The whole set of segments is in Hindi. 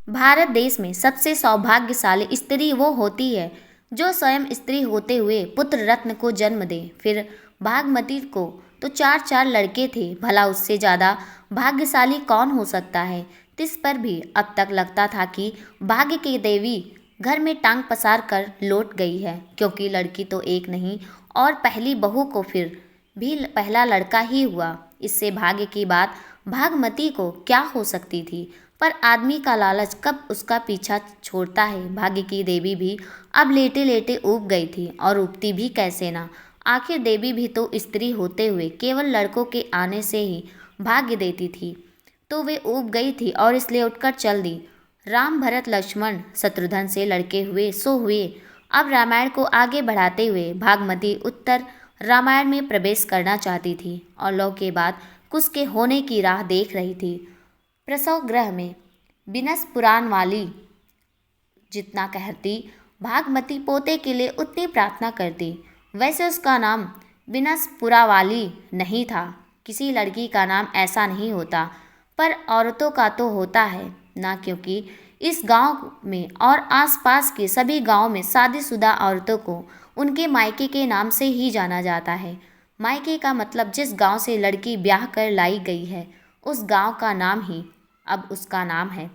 भारत देश में सबसे सौभाग्यशाली स्त्री वो होती है जो स्वयं स्त्री होते हुए पुत्र रत्न को जन्म दे। फिर भागमती को तो चार चार लड़के थे, भला उससे ज़्यादा भाग्यशाली कौन हो सकता है। तिस पर भी अब तक लगता था कि भाग्य की देवी घर में टांग पसार कर लौट गई है, क्योंकि लड़की तो एक नहीं और पहली बहू को फिर भी पहला लड़का ही हुआ। इससे भाग्य की बात भागमती को क्या हो सकती थी। पर आदमी का लालच कब उसका पीछा छोड़ता है। भाग्य की देवी भी अब लेटे लेटे ऊब गई थी, और ऊबती भी कैसे ना। आखिर देवी भी तो स्त्री होते हुए केवल लड़कों के आने से ही भाग्य देती थी। तो वे ऊब गई थी और इसलिए उठकर चल दी। राम भरत लक्ष्मण शत्रुघ्न से लड़के हुए सो हुए। अब रामायण को आगे बढ़ाते हुए भागमती उत्तर रामायण में प्रवेश करना चाहती थी और लौ के बाद कुश के होने की राह देख रही थी। प्रसव गृह में बिनस पुराण वाली जितना कहती, भागमती पोते के लिए उतनी प्रार्थना करती। वैसे उसका नाम बिनसपुरा वाली नहीं था। किसी लड़की का नाम ऐसा नहीं होता, पर औरतों का तो होता है ना, क्योंकि इस गांव में और आसपास के सभी गांवों में शादीशुदा औरतों को उनके मायके के नाम से ही जाना जाता है। मायके का मतलब जिस गांव से लड़की ब्याह कर लाई गई है, उस गांव का नाम ही अब उसका नाम है।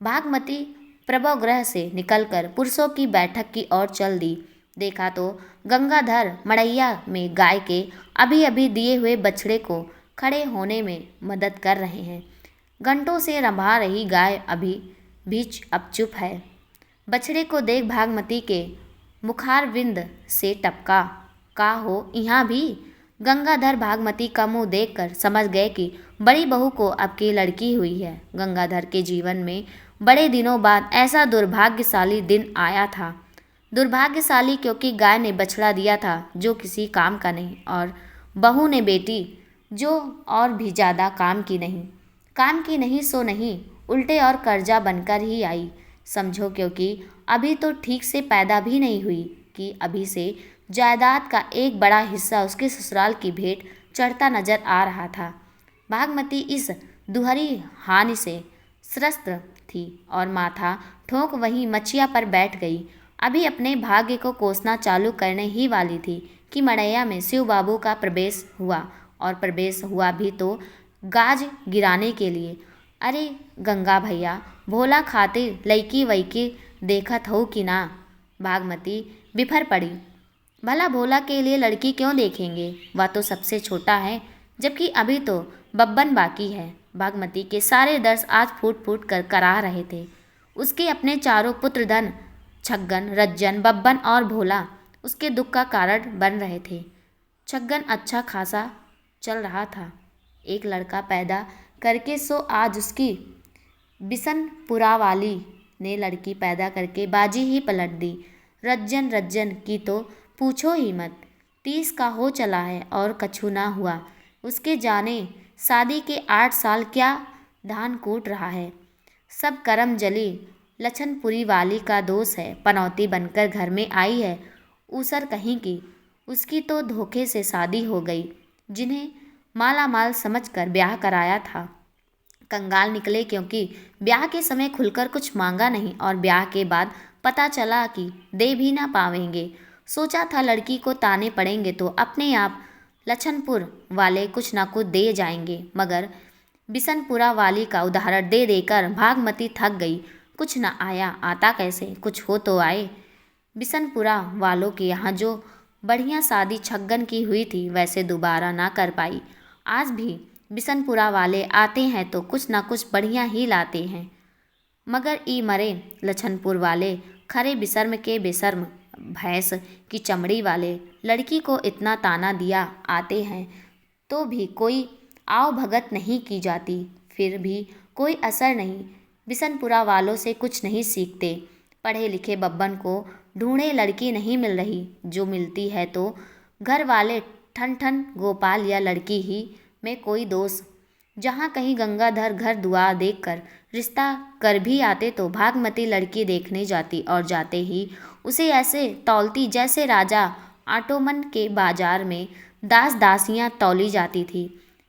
भागमती प्रभव गृह से निकलकर पुरुषों की बैठक की ओर चल दी। देखा तो गंगाधर मड़ैया में गाय के अभी अभी दिए हुए बछड़े को खड़े होने में मदद कर रहे हैं। घंटों से रंभा रही गाय अभी भी अब चुप है। बछड़े को देख भागमती के मुखारविंद से टपका, का हो यहाँ भी। गंगाधर भागमती का मुंह देखकर समझ गए कि बड़ी बहू को अब की लड़की हुई है। गंगाधर के जीवन में बड़े दिनों बाद ऐसा दुर्भाग्यशाली दिन आया था। दुर्भाग्यशाली क्योंकि गाय ने बछड़ा दिया था जो किसी काम का नहीं, और बहू ने बेटी जो और भी ज़्यादा काम की नहीं। काम की नहीं सो नहीं, उल्टे और कर्जा बनकर ही आई। समझो, क्योंकि अभी तो ठीक से पैदा भी नहीं हुई कि अभी से जायदाद का एक बड़ा हिस्सा उसके ससुराल की भेंट चढ़ता नजर आ रहा था। भागमती इस दुहरी हानि से त्रस्त थी और माथा ठोंक वहीं मचिया पर बैठ गई। अभी अपने भाग्य को कोसना चालू करने ही वाली थी कि मड़ैया में शिव बाबू का प्रवेश हुआ, और प्रवेश हुआ भी तो गाज गिराने के लिए। अरे गंगा भैया, भोला खातिर लईकी वईकी देखत हो कि ना। भागमती बिफर पड़ी। भला भोला के लिए लड़की क्यों देखेंगे, वह तो सबसे छोटा है, जबकि अभी तो बब्बन बाकी है। भागमती के सारे दर्श आज फूट फूट कर करा रहे थे। उसके अपने चारों पुत्र धन छग्गन, रज्जन, बब्बन और भोला उसके दुख का कारण बन रहे थे। छग्गन अच्छा खासा चल रहा था, एक लड़का पैदा करके, सो आज उसकी बिसनपुरा वाली ने लड़की पैदा करके बाजी ही पलट दी। रज्जन रज्जन की तो पूछो ही मत, 30 का हो चला है और कछु ना हुआ। उसके जाने शादी के 8 साल क्या धान कूट रहा है। सब करम जली लछनपुरी वाली का दोष है। पनौती बनकर घर में आई है ऊसर कहीं की। उसकी तो धोखे से शादी हो गई। जिन्हें माला माल समझकर ब्याह कराया था, कंगाल निकले, क्योंकि ब्याह के समय खुलकर कुछ मांगा नहीं और ब्याह के बाद पता चला कि दे भी ना पावेंगे। सोचा था लड़की को ताने पड़ेंगे तो अपने आप लछनपुर वाले कुछ ना कुछ दे जाएंगे, मगर बिसनपुरा वाली का उदाहरण दे देकर भागमती थक गई। कुछ न आया, आता कैसे, कुछ हो तो आए। बिसनपुरा वालों के यहाँ जो बढ़िया शादी छग्गन की हुई थी, वैसे दोबारा ना कर पाई। आज भी बिसनपुरा वाले आते हैं तो कुछ ना कुछ बढ़िया ही लाते हैं, मगर ई मरे लछनपुर वाले खरे बिशर्म के बेशर्म, भैंस की चमड़ी वाले लड़की को इतना ताना दिया आते हैं तो भी कोई आव भगत नहीं की जाती। फिर भी कोई असर नहीं। बिसनपुरा वालों से कुछ नहीं सीखते। पढ़े लिखे बब्बन को ढूंढे लड़की नहीं मिल रही, जो मिलती है तो घर वाले ठन ठन गोपाल या लड़की ही में कोई दोष। जहाँ कहीं गंगाधर घर दुआर देखकर रिश्ता कर भी आते तो भागमती लड़की देखने जाती, और जाते ही उसे ऐसे तौलती जैसे राजा आटोमन के बाजार में दास दासियां तौली जाती थी।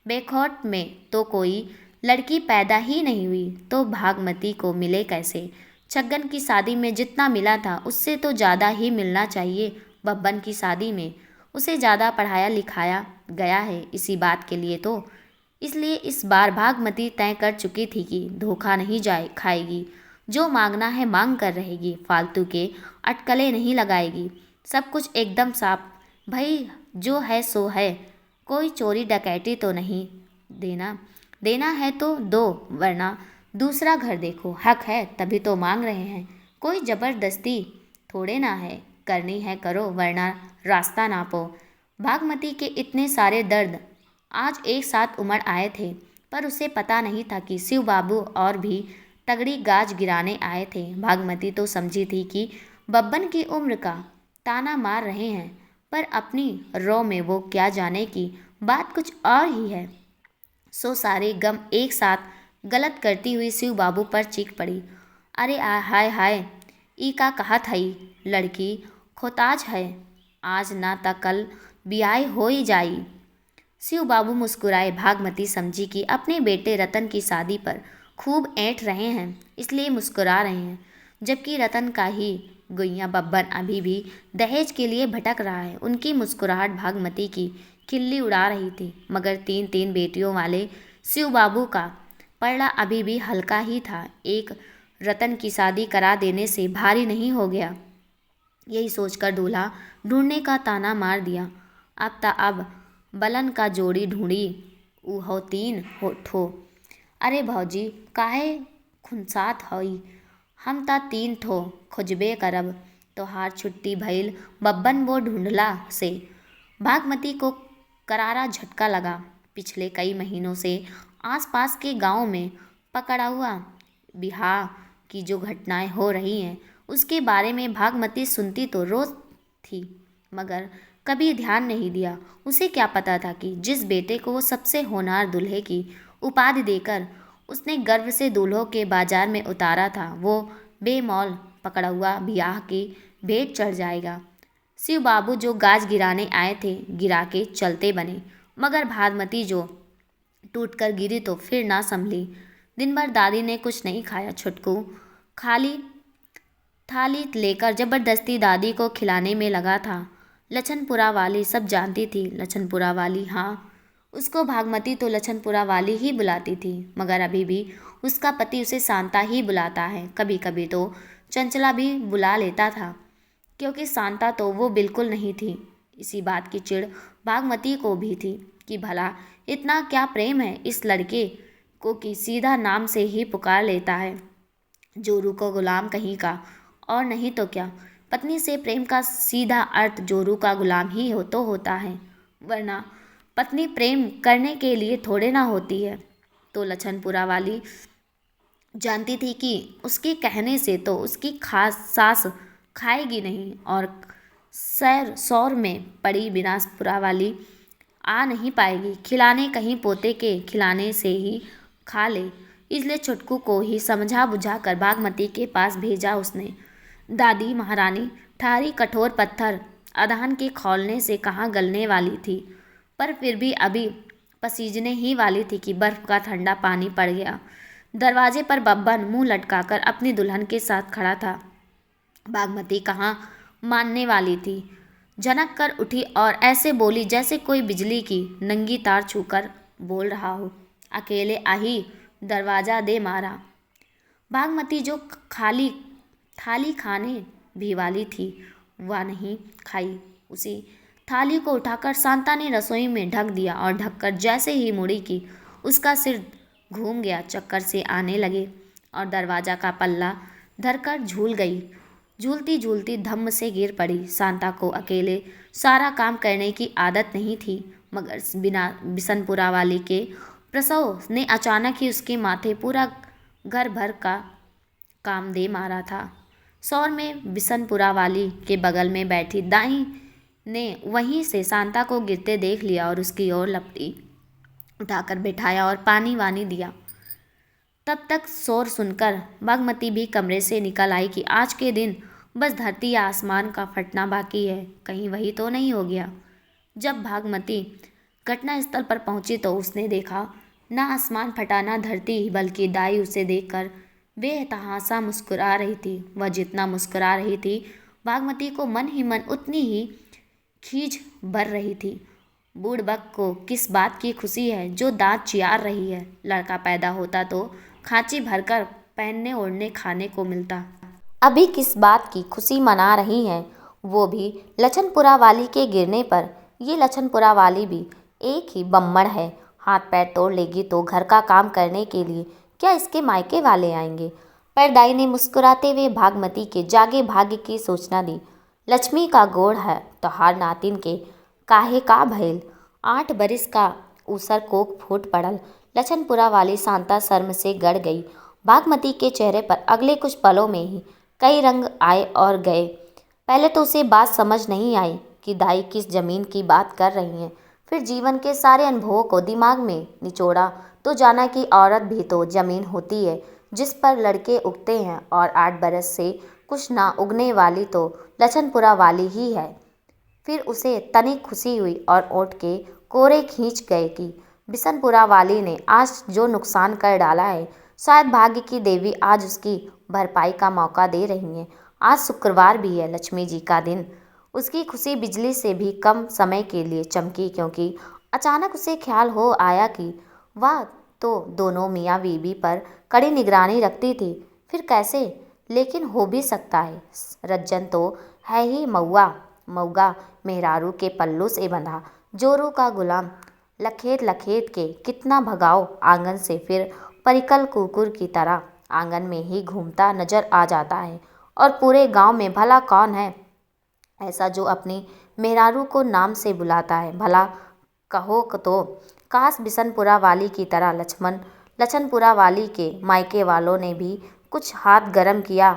बेखौट में तो कोई लड़की पैदा ही नहीं हुई तो भागमती को मिले कैसे? छगन की शादी में जितना मिला था उससे तो ज़्यादा ही मिलना चाहिए। बब्बन की शादी में उसे ज़्यादा पढ़ाया लिखाया गया है इसी बात के लिए तो। इसलिए इस बार भागमती तय कर चुकी थी कि धोखा नहीं जाए खाएगी। जो मांगना है मांग कर रहेगी, फालतू के अटकलें नहीं लगाएगी। सब कुछ एकदम साफ। भाई जो है सो है, कोई चोरी डकैती तो नहीं। देना देना है तो दो, वरना दूसरा घर देखो। हक है तभी तो मांग रहे हैं, कोई जबरदस्ती थोड़े ना है। करनी है करो, वरना रास्ता नापो। भागमती के इतने सारे दर्द आज एक साथ उमड़ आए थे, पर उसे पता नहीं था कि शिव बाबू और भी तगड़ी गाज गिराने आए थे। भागमती तो समझी थी कि बब्बन की उम्र का ताना मार रहे हैं, पर अपनी रो में वो क्या जाने की बात कुछ और ही है। सो सारे गम एक साथ गलत करती हुई शिव बाबू पर चीख पड़ी। अरे हाय हाय, ई का कहा थई, लड़की खोताज है, आज ना त कल ब्याह हो ही जाई। शिव बाबू मुस्कुराए। भागमती समझी कि अपने बेटे रतन की शादी पर खूब ऐंठ रहे हैं, इसलिए मुस्कुरा रहे हैं, जबकि रतन का ही गुइया बब्बन अभी भी दहेज के लिए भटक रहा है। उनकी मुस्कुराहट भागमती की खिल्ली उड़ा रही थी, मगर तीन तीन बेटियों वाले शिव बाबू का पलड़ा अभी भी हल्का ही था। एक रतन की शादी करा देने से भारी नहीं हो गया। यही सोचकर दूल्हा ढूंढने का ताना मार दिया। अब बलन का जोड़ी ढूंढी, उहो तीन ठो। अरे भौजी काहे खुनसात हई, हम ता तीन ठो खोजबे करब, तोहार छुट्टी भइल बब्बन वो ढूंढला से। भागमती को करारा झटका लगा। पिछले कई महीनों से आसपास के गांव में पकड़ाउआ बिहार की जो घटनाएं हो रही हैं उसके बारे में भागमती सुनती तो रोज थी, मगर कभी ध्यान नहीं दिया। उसे क्या पता था कि जिस बेटे को वो सबसे होनहार दूल्हे की उपाधि देकर उसने गर्व से दूल्हों के बाजार में उतारा था, वो बेमौल पकड़ाउआ बियाह की भेंट चढ़ जाएगा। शिव बाबू जो गाज गिराने आए थे गिरा के चलते बने, मगर भागमती जो टूट कर गिरी तो फिर ना संभली। दिन भर दादी ने कुछ नहीं खाया। छुटकू खाली थाली लेकर जबरदस्ती दादी को खिलाने में लगा था। लछनपुरा वाली सब जानती थी। लछनपुरा वाली, हाँ, उसको भागमती तो लछनपुरा वाली ही बुलाती थी, मगर अभी भी उसका पति उसे शांता ही बुलाता है। कभी कभी तो चंचला भी बुला लेता था, क्योंकि शांता तो वो बिल्कुल नहीं थी। इसी बात की चिढ़ भागमती को भी थी कि भला इतना क्या प्रेम है इस लड़के को कि सीधा नाम से ही पुकार लेता है। जोरू को गुलाम कहीं का, और नहीं तो क्या। पत्नी से प्रेम का सीधा अर्थ जोरू का गुलाम ही तो होता है, वरना पत्नी प्रेम करने के लिए थोड़े ना होती है। तो लछनपुरा वाली जानती थी कि उसके कहने से तो उसकी खास सास खाएगी नहीं, और सैर सौर में पड़ी बिनासपुरा वाली आ नहीं पाएगी खिलाने। कहीं पोते के खिलाने से ही खा ले। इसलिए छुटकू को ही समझा बुझा कर बागमती के पास भेजा उसने। दादी महारानी ठारी कठोर पत्थर अधान के खौलने से कहाँ गलने वाली थी, पर फिर भी अभी पसीजने ही वाली थी कि बर्फ का ठंडा पानी पड़ गया। दरवाजे पर बब्बन मुंह लटकाकर अपनी दुल्हन के साथ खड़ा था। बागमती कहाँ मानने वाली थी। झनक कर उठी और ऐसे बोली जैसे कोई बिजली की नंगी तार छूकर बोल रहा हो। अकेले आई, दरवाजा दे मारा। बागमती जो खाली थाली खाने भी वाली थी वह नहीं खाई। उसी थाली को उठाकर शांता ने रसोई में ढक दिया, और ढककर जैसे ही मुड़ी की उसका सिर घूम गया, चक्कर से आने लगे और दरवाजा का पल्ला धरकर झूल गई। झूलती झूलती धम्म से गिर पड़ी। शांता को अकेले सारा काम करने की आदत नहीं थी, मगर बिना बिसनपुरा वाली के प्रसव ने अचानक ही उसके माथे पूरा घर भर का काम दे मारा था। सौर में बिसनपुरा वाली के बगल में बैठी दाई ने वहीं से शांता को गिरते देख लिया और उसकी ओर लपटी उठाकर बिठाया और पानी वानी दिया। तब तक शोर सुनकर बागमती भी कमरे से निकल आई कि आज के दिन बस धरती या आसमान का फटना बाकी है, कहीं वही तो नहीं हो गया। जब भागमती घटनास्थल पर पहुंची तो उसने देखा ना आसमान फटा ना धरती, बल्कि दाई उसे देखकर बेतहासा मुस्कुरा रही थी। वह जितना मुस्कुरा रही थी, भागमती को मन ही मन उतनी ही खीज भर रही थी। बूढ़बक को किस बात की खुशी है जो दांत चियार रही है। लड़का पैदा होता तो खांची भरकर पहनने ओढ़ने खाने को मिलता। अभी किस बात की खुशी मना रही हैं, वो भी लछनपुरा वाली के गिरने पर। ये लछनपुरा वाली भी एक ही बम्मड़ है। हाथ पैर तोड़ लेगी तो घर का काम करने के लिए क्या इसके मायके वाले आएंगे। पर दाई ने मुस्कुराते हुए भागमती के जागे भाग्य की सूचना दी। लक्ष्मी का गोड़ है तो हार नातिन के काहे का भइल। 8 बरिस का ऊसर कोक फूट पड़ल। लछनपुरा वाली शांता शर्म से गड़ गई। भागमती के चेहरे पर अगले कुछ पलों में ही कई रंग आए और गए। पहले तो उसे बात समझ नहीं आई कि दाई किस जमीन की बात कर रही हैं। फिर जीवन के सारे अनुभवों को दिमाग में निचोड़ा तो जाना कि औरत भी तो जमीन होती है जिस पर लड़के उगते हैं, और 8 बरस से कुछ ना उगने वाली तो लछनपुरा वाली ही है। फिर उसे तनिक खुशी हुई और ओठ के कोरे खींच गए कि बिशनपुरा वाली ने आज जो नुकसान कर डाला है, शायद भाग्य की देवी आज उसकी भरपाई का मौका दे रही हैं। आज शुक्रवार भी है, लक्ष्मी जी का दिन। उसकी खुशी बिजली से भी कम समय के लिए चमकी, क्योंकि अचानक उसे ख्याल हो आया कि वह तो दोनों मियाँ बीवी पर कड़ी निगरानी रखती थी। फिर कैसे? लेकिन हो भी सकता है। रज्जन तो है ही मऊगा मेहरारू के पल्लू से बंधा जोरू का गुलाम। लखेत लखेत के कितना भगाओ आंगन से, फिर परिकल कुकुर की तरह आंगन में ही घूमता नजर आ जाता है। और पूरे गांव में भला कौन है ऐसा जो अपनी मेहरारू को नाम से बुलाता है। भला कहो तो काश बिशनपुरा वाली की तरह लछनपुरा वाली के मायके वालों ने भी कुछ हाथ गरम किया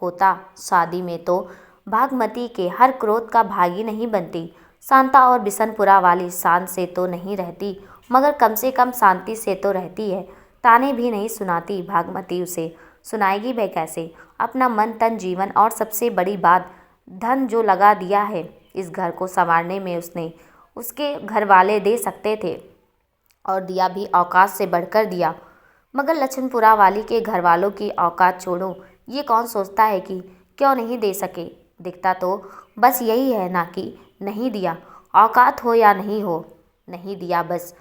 होता। शादी में तो भागमती के हर क्रोध का भागी नहीं बनती। शांता और बिशनपुरा वाली शान से तो नहीं रहती, मगर कम से कम शांति से तो रहती है। ताने भी नहीं सुनाती। भागमती उसे सुनाएगी वह कैसे? अपना मन तन जीवन और सबसे बड़ी बात धन जो लगा दिया है इस घर को संवारने में, उसने उसके घर वाले दे सकते थे, और दिया भी औकात से बढ़कर दिया। मगर लछनपुरा वाली के घर वालों की औकात छोड़ो, ये कौन सोचता है कि क्यों नहीं दे सके। दिखता तो बस यही है ना कि नहीं दिया। औकात हो या नहीं हो, नहीं दिया बस।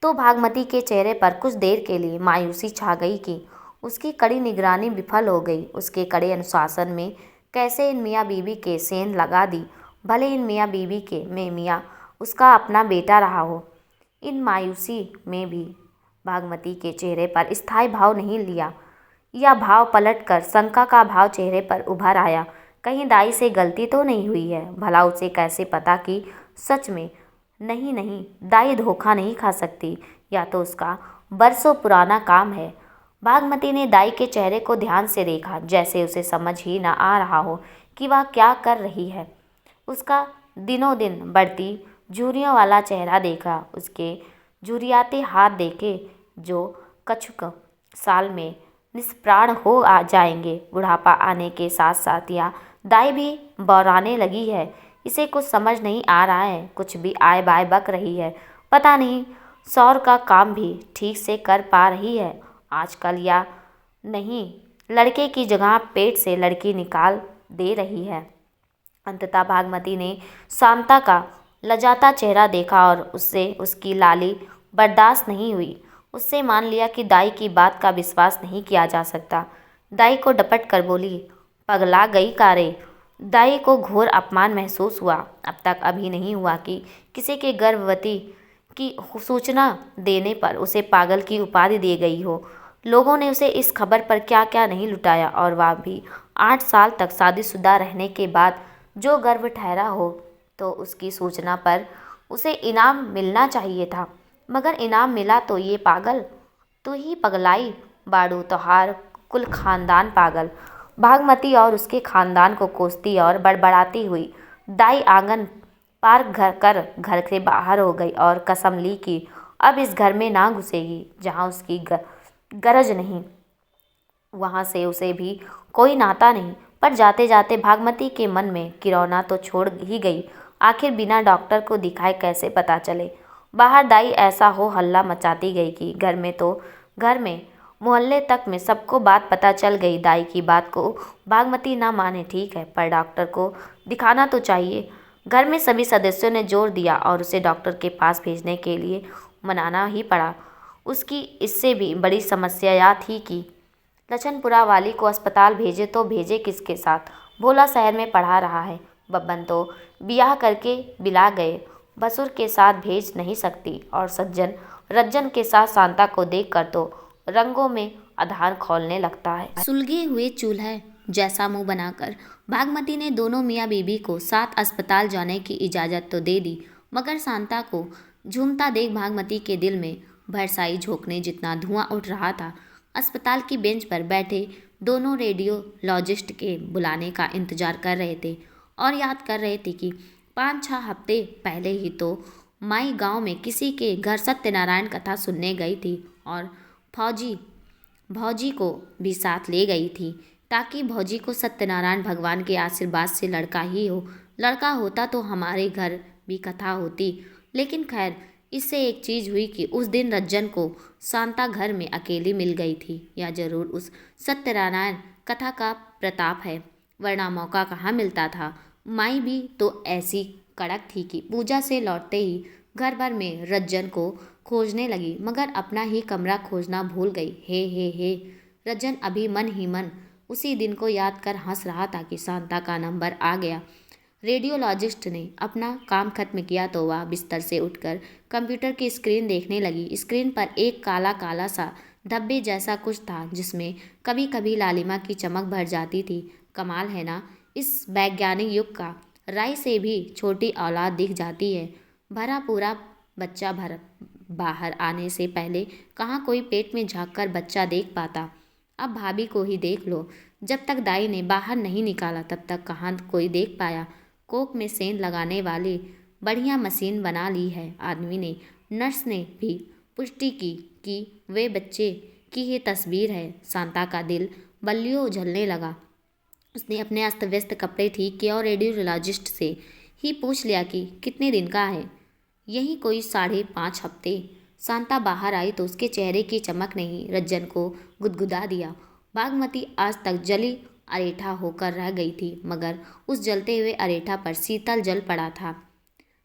तो भागमती के चेहरे पर कुछ देर के लिए मायूसी छा गई कि उसकी कड़ी निगरानी विफल हो गई। उसके कड़े अनुशासन में कैसे इन मियाँ बीवी के सेंध लगा दी। भले इन मियाँ बीवी के में मियाँ उसका अपना बेटा रहा हो। इन मायूसी में भी भागमती के चेहरे पर स्थायी भाव नहीं लिया। यह भाव पलटकर शंका का भाव चेहरे पर उभर आया। कहीं दाई से गलती तो नहीं हुई है। भला उसे कैसे पता कि सच में नहीं, दाई धोखा नहीं खा सकती। या तो उसका बरसों पुराना काम है। भागमती ने दाई के चेहरे को ध्यान से देखा, जैसे उसे समझ ही न आ रहा हो कि वह क्या कर रही है। उसका दिनों दिन बढ़ती झुर्रियों वाला चेहरा देखा, उसके झुर्रियाते हाथ देखे जो कछुक साल में निष्प्राण हो आ जाएंगे। बुढ़ापा आने के साथ साथ या दाई भी बौराने लगी है। इसे कुछ समझ नहीं आ रहा है। कुछ भी आए बाय बक रही है। पता नहीं सौर का काम भी ठीक से कर पा रही है आजकल या नहीं। लड़के की जगह पेट से लड़की निकाल दे रही है। अंततः भागमती ने शांता का लजाता चेहरा देखा और उससे उसकी लाली बर्दाश्त नहीं हुई। उससे मान लिया कि दाई की बात का विश्वास नहीं किया जा सकता। दाई को डपट कर बोली, पगला गई कारे। दाई को घोर अपमान महसूस हुआ। अब तक अभी नहीं हुआ कि किसी के गर्भवती की सूचना देने पर उसे पागल की उपाधि दी गई हो। लोगों ने उसे इस खबर पर क्या क्या नहीं लुटाया, और वह भी 8 साल तक शादीशुदा रहने के बाद जो गर्भ ठहरा हो तो उसकी सूचना पर उसे इनाम मिलना चाहिए था। मगर इनाम मिला तो ये पागल। तू ही पगलाई बाड़ू, तोहार कुल खानदान पागल। भागमती और उसके खानदान को कोसती और बड़बड़ाती हुई दाई आंगन पार घर से बाहर हो गई और कसम ली कि अब इस घर में ना घुसेगी जहाँ उसकी गरज नहीं। वहाँ से उसे भी कोई नाता नहीं। पर जाते जाते भागमती के मन में किरौना तो छोड़ ही गई। आखिर बिना डॉक्टर को दिखाए कैसे पता चले बाहर दाई ऐसा हो हल्ला मचाती गई कि घर में मोहल्ले तक में सबको बात पता चल गई। दाई की बात को भागमती ना माने ठीक है, पर डॉक्टर को दिखाना तो चाहिए। घर में सभी सदस्यों ने जोर दिया और उसे डॉक्टर के पास भेजने के लिए मनाना ही पड़ा। उसकी इससे भी बड़ी समस्या यह थी कि लछनपुरा वाली को अस्पताल भेजे तो भेजे किसके साथ। भोला शहर में पढ़ा रहा है, बब्बन तो ब्याह करके बिला गए, बसुर के साथ भेज नहीं सकती, और सज्जन रज्जन के साथ शांता को देखकर तो रंगों में आधार खोलने लगता है। सुलगे हुए चूल्हे जैसा मुंह बनाकर भागमती ने दोनों मियाँ बीबी को साथ अस्पताल जाने की इजाज़त तो दे दी, मगर शांता को झूमता देख भागमती के दिल में भरसाई झोंकने जितना धुआं उठ रहा था। अस्पताल की बेंच पर बैठे दोनों रेडियोलॉजिस्ट के बुलाने का इंतजार कर रहे थे और याद कर रहे थे कि 5-6 हफ्ते पहले ही तो माई गांव में किसी के घर सत्यनारायण कथा सुनने गई थी और फौजी भौजी को भी साथ ले गई थी, ताकि भौजी को सत्यनारायण भगवान के आशीर्वाद से लड़का ही हो। लड़का होता तो हमारे घर भी कथा होती। लेकिन खैर, इससे एक चीज़ हुई कि उस दिन रज्जन को शांता घर में अकेली मिल गई थी। या जरूर उस सत्यनारायण कथा का प्रताप है, वरना मौका कहाँ मिलता था। माई भी तो ऐसी कड़क थी कि पूजा से लौटते ही घर भर में रज्जन को खोजने लगी, मगर अपना ही कमरा खोजना भूल गई। हे रज्जन अभी मन ही मन उसी दिन को याद कर हंस रहा था कि शांता का नंबर आ गया। रेडियोलॉजिस्ट ने अपना काम खत्म किया तो वह बिस्तर से उठकर कंप्यूटर की स्क्रीन देखने लगी। स्क्रीन पर एक काला काला सा धब्बे जैसा कुछ था, जिसमें कभी कभी लालिमा की चमक भर जाती थी। कमाल है ना, इस वैज्ञानिक युग का राय से भी छोटी औलाद दिख जाती है। भरा पूरा बच्चा बाहर आने से पहले कहाँ कोई पेट में झांककर बच्चा देख पाता। अब भाभी को ही देख लो, जब तक दाई ने बाहर नहीं निकाला तब तक कहाँ कोई देख पाया। कोक में सेंध लगाने वाली बढ़िया मशीन बना ली है आदमी ने। नर्स ने भी पुष्टि की कि वे बच्चे की ही तस्वीर है। शांता का दिल बल्लियों उछलने लगा। उसने अपने अस्त व्यस्त कपड़े ठीक किए और रेडियोलॉजिस्ट से ही पूछ लिया कि कितने दिन का है। यही कोई 5.5 हफ्ते। शांता बाहर आई तो उसके चेहरे की चमक नहीं रज्जन को गुदगुदा दिया। बागमती आज तक जली अरेठा होकर रह गई थी, मगर उस जलते हुए अरेठा पर शीतल जल पड़ा था।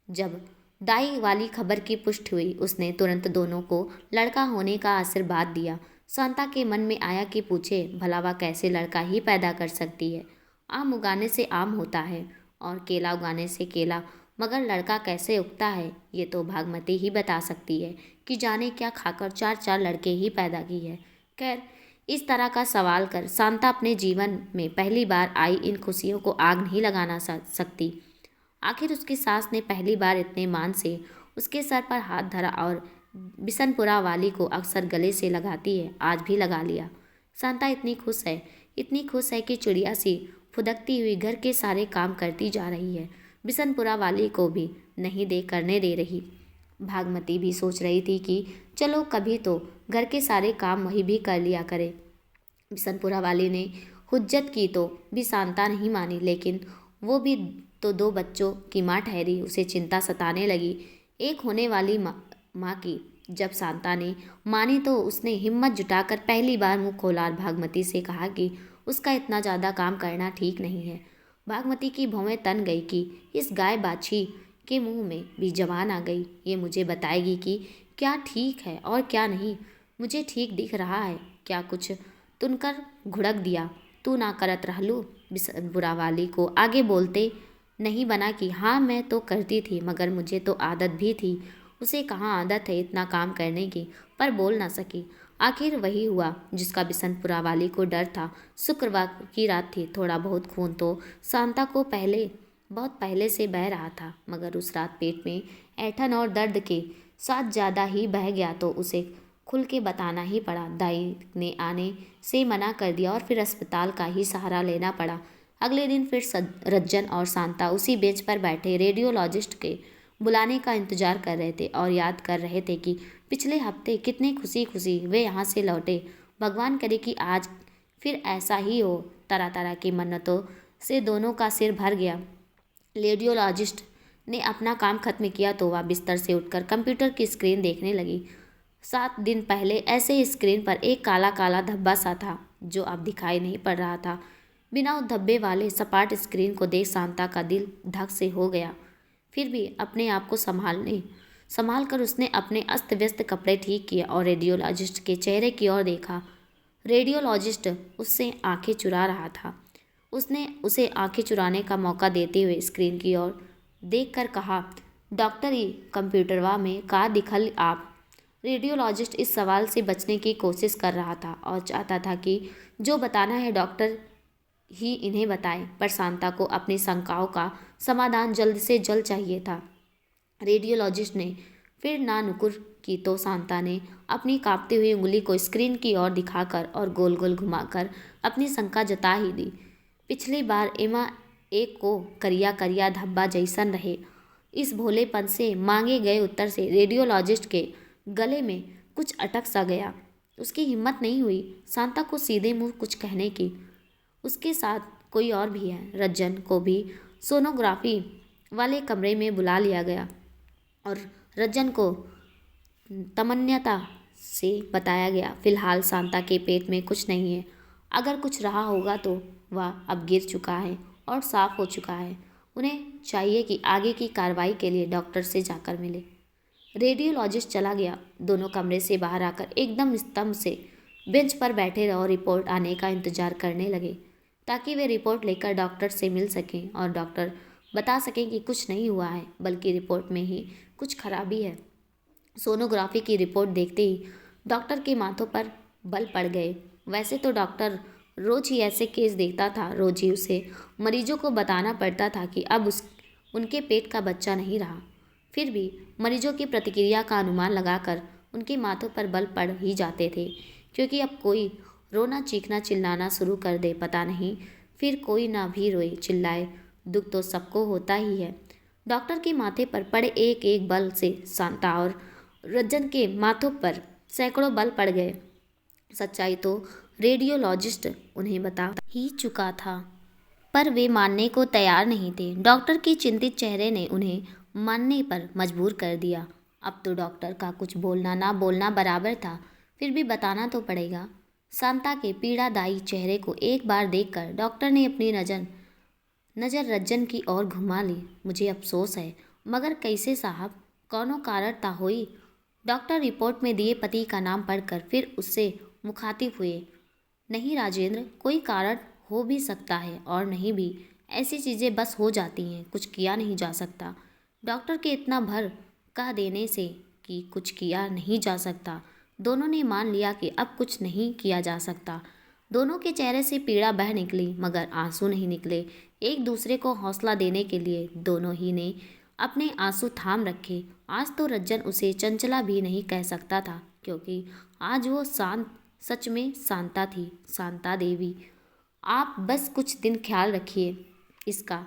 जब दाई वाली खबर की पुष्टि हुई, उसने तुरंत दोनों को लड़का होने का आशीर्वाद दिया। शांता के मन में आया कि पूछे भला वह कैसे लड़का ही पैदा कर सकती है। आम उगाने से आम होता है और केला उगाने से केला, मगर लड़का कैसे उगता है ये तो भागमती ही बता सकती है कि जाने क्या खाकर 4 लड़के ही पैदा की है। खैर, इस तरह का सवाल कर शांता अपने जीवन में पहली बार आई इन खुशियों को आग नहीं लगाना सकती। आखिर उसकी सास ने पहली बार इतने मान से उसके सर पर हाथ धरा और बिशनपुरा वाली को अक्सर गले से लगाती है, आज भी लगा लिया। शांता इतनी खुश है कि चिड़िया सी फुदकती हुई घर के सारे काम करती जा रही है, बिशनपुरा वाली को भी नहीं करने दे रही। भागमती भी सोच रही थी कि चलो कभी तो घर के सारे काम वही भी कर लिया करे। बिशनपुरा वाली ने हुज्जत की तो भी शांता नहीं मानी, लेकिन वो भी तो 2 बच्चों की माँ ठहरी। उसे चिंता सताने लगी एक होने वाली माँ की। जब शांता ने मानी तो उसने हिम्मत जुटाकर पहली बार मुंह खोला और भागमती से कहा कि उसका इतना ज़्यादा काम करना ठीक नहीं है। भागमती की भौहें तन गई कि इस गाय बाछी के मुंह में भी जवान आ गई। ये मुझे बताएगी कि क्या ठीक है और क्या नहीं। मुझे ठीक दिख रहा है क्या कुछ तुनकर घुड़क दिया। तू ना करत रहलू। बिशनपुरा वाली को आगे बोलते नहीं बना कि हाँ मैं तो करती थी, मगर मुझे तो आदत भी थी। उसे कहाँ आदत है इतना काम करने की, पर बोल ना सकी। आखिर वही हुआ जिसका बिशनपुरा वाली को डर था। शुक्रवार की रात थी। थोड़ा बहुत खून तो शांता को बहुत पहले से बह रहा था, मगर उस रात पेट में ऐंठन और दर्द के साथ ज़्यादा ही बह गया तो उसे खुल के बताना ही पड़ा। दाई ने आने से मना कर दिया और फिर अस्पताल का ही सहारा लेना पड़ा। अगले दिन फिर रज्जन और शांता उसी बेंच पर बैठे रेडियोलॉजिस्ट के बुलाने का इंतजार कर रहे थे और याद कर रहे थे कि पिछले हफ्ते कितने खुशी खुशी वे यहाँ से लौटे। भगवान करे कि आज फिर ऐसा ही हो। तरह तरह की मन्नतों से दोनों का सिर भर गया। रेडियोलॉजिस्ट ने अपना काम खत्म किया तो वह बिस्तर से उठकर कंप्यूटर की स्क्रीन देखने लगी। 7 दिन पहले ऐसे ही स्क्रीन पर एक काला काला धब्बा सा था जो अब दिखाई नहीं पड़ रहा था। बिना उस धब्बे वाले सपाट स्क्रीन को देख शांता का दिल धक से हो गया। फिर भी अपने आप को संभाल कर उसने अपने अस्त व्यस्त कपड़े ठीक किए और रेडियोलॉजिस्ट के चेहरे की ओर देखा। रेडियोलॉजिस्ट उससे आंखें चुरा रहा था। उसने उसे आंखें चुराने का मौका देते हुए स्क्रीन की ओर देखकर कहा, डॉक्टर ई कंप्यूटरवा में का दिखल आप। रेडियोलॉजिस्ट इस सवाल से बचने की कोशिश कर रहा था और चाहता था कि जो बताना है डॉक्टर ही इन्हें बताए, पर शांता को अपनी शंकाओं का समाधान जल्द से जल्द चाहिए था। रेडियोलॉजिस्ट ने फिर ना नुकुर की तो शांता ने अपनी कांपती हुई उंगली को स्क्रीन की ओर दिखाकर और गोल गोल घुमाकर अपनी शंका जता ही दी। पिछली बार एमा एक को करिया करिया धब्बा जैसन रहे। इस भोलेपन से मांगे गए उत्तर से रेडियोलॉजिस्ट के गले में कुछ अटक सा गया। उसकी हिम्मत नहीं हुई शांता को सीधे मुंह कुछ कहने की। उसके साथ कोई और भी है। रज्जन को भी सोनोग्राफी वाले कमरे में बुला लिया गया और रज्जन को तमन्यता से बताया गया, फिलहाल शांता के पेट में कुछ नहीं है। अगर कुछ रहा होगा तो वह अब गिर चुका है और साफ हो चुका है। उन्हें चाहिए कि आगे की कार्रवाई के लिए डॉक्टर से जाकर मिले। रेडियोलॉजिस्ट चला गया। दोनों कमरे से बाहर आकर एकदम स्तंभ से बेंच पर बैठे रहे और रिपोर्ट आने का इंतजार करने लगे ताकि वे रिपोर्ट लेकर डॉक्टर से मिल सकें और डॉक्टर बता सकें कि कुछ नहीं हुआ है बल्कि रिपोर्ट में ही कुछ खराबी है। सोनोग्राफी की रिपोर्ट देखते ही डॉक्टर के माथों पर बल पड़ गए। वैसे तो डॉक्टर रोज ही ऐसे केस देखता था, रोज ही उसे मरीजों को बताना पड़ता था कि अब उनके पेट का बच्चा नहीं रहा। फिर भी मरीजों की प्रतिक्रिया का अनुमान लगाकर उनके माथों पर बल पड़ ही जाते थे, क्योंकि अब कोई रोना चीखना चिल्लाना शुरू कर दे पता नहीं फिर कोई ना भी रोए चिल्लाए, दुख तो सबको होता ही है। डॉक्टर के माथे पर पड़े एक एक बल से शांता और रज्जन के माथों पर सैकड़ों बल पड़ गए। सच्चाई तो रेडियोलॉजिस्ट उन्हें बता ही चुका था, पर वे मानने को तैयार नहीं थे। डॉक्टर की चिंतित चेहरे ने उन्हें मानने पर मजबूर कर दिया। अब तो डॉक्टर का कुछ बोलना ना बोलना बराबर था, फिर भी बताना तो पड़ेगा। शांता के पीड़ादायी चेहरे को एक बार देखकर डॉक्टर ने अपनी नज़र रज्जन की ओर घुमा ली। मुझे अफसोस है, मगर कैसे साहब, कौनो कारण ता हुई। डॉक्टर रिपोर्ट में दिए पति का नाम पढ़कर फिर उससे मुखातिब हुए। नहीं राजेंद्र, कोई कारण हो भी सकता है और नहीं भी। ऐसी चीज़ें बस हो जाती हैं, कुछ किया नहीं जा सकता। डॉक्टर के इतना भर कह देने से कि कुछ किया नहीं जा सकता, दोनों ने मान लिया कि अब कुछ नहीं किया जा सकता। दोनों के चेहरे से पीड़ा बह निकली मगर आंसू नहीं निकले। एक दूसरे को हौसला देने के लिए दोनों ही ने अपने आंसू थाम रखे। आज तो रज्जन उसे चंचला भी नहीं कह सकता था, क्योंकि आज वो सच में शांता थी, शांता देवी। आप बस कुछ दिन ख्याल रखिए, इसका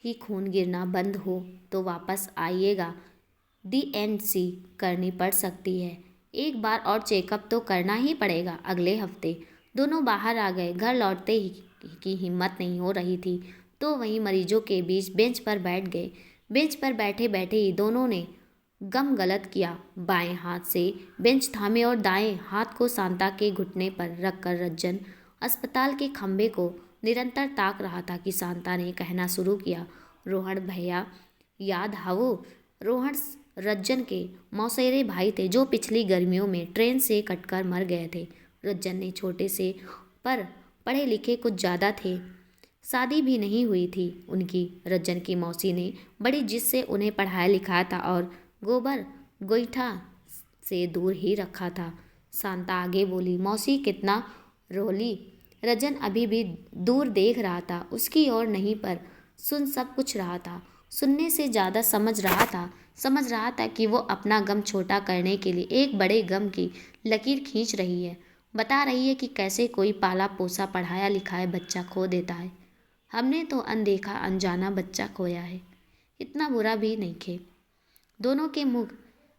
ही खून गिरना बंद हो तो वापस आइएगा। DNC करनी पड़ सकती है, एक बार और चेकअप तो करना ही पड़ेगा। अगले हफ्ते दोनों बाहर आ गए। घर लौटते ही की हिम्मत नहीं हो रही थी तो वहीं मरीजों के बीच बेंच पर बैठ गए। बेंच पर बैठे बैठे ही दोनों ने गम गलत किया। बाएं हाथ से बेंच थामे और दाएं हाथ को शांता के घुटने पर रखकर रज्जन अस्पताल के खंभे को निरंतर ताक रहा था कि शांता ने कहना शुरू किया, रोहन भैया याद हावो। रोहन रज्जन के मौसेरे भाई थे जो पिछली गर्मियों में ट्रेन से कटकर मर गए थे। रज्जन ने छोटे से पर पढ़े लिखे कुछ ज़्यादा थे, शादी भी नहीं हुई थी उनकी। रज्जन की मौसी ने बड़ी जिद से उन्हें पढ़ाया लिखाया था और गोबर गोईठा से दूर ही रखा था। शांता आगे बोली, मौसी कितना रोली। रज्जन अभी भी दूर देख रहा था, उसकी ओर नहीं पर सुन सब कुछ रहा था। सुनने से ज़्यादा समझ रहा था कि वो अपना गम छोटा करने के लिए एक बड़े गम की लकीर खींच रही है। बता रही है कि कैसे कोई पाला पोसा पढ़ाया लिखाया बच्चा खो देता है। हमने तो अनदेखा अनजाना बच्चा खोया है, इतना बुरा भी नहीं खे। दोनों के मुख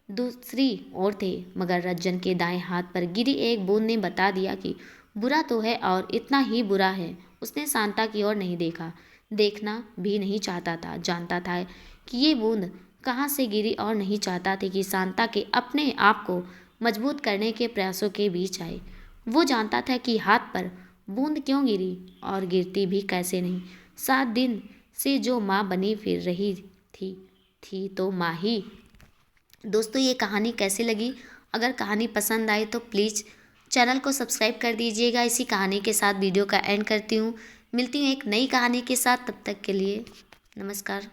दूसरी ओर थे, मगर रज्जन के दाएं हाथ पर गिरी एक बूंद ने बता दिया कि बुरा तो है और इतना ही बुरा है। उसने शांता की ओर नहीं देखा, देखना भी नहीं चाहता था। जानता था कि ये बूंद कहाँ से गिरी और नहीं चाहता था कि शांता के अपने आप को मजबूत करने के प्रयासों के बीच आए। वो जानता था कि हाथ पर बूंद क्यों गिरी और गिरती भी कैसे नहीं। 7 दिन से जो माँ बनी फिर रही थी तो माँ ही। दोस्तों, ये कहानी कैसी लगी? अगर कहानी पसंद आई तो प्लीज़ चैनल को सब्सक्राइब कर दीजिएगा। इसी कहानी के साथ वीडियो का एंड करती हूँ। मिलती हूँ एक नई कहानी के साथ, तब तक के लिए नमस्कार।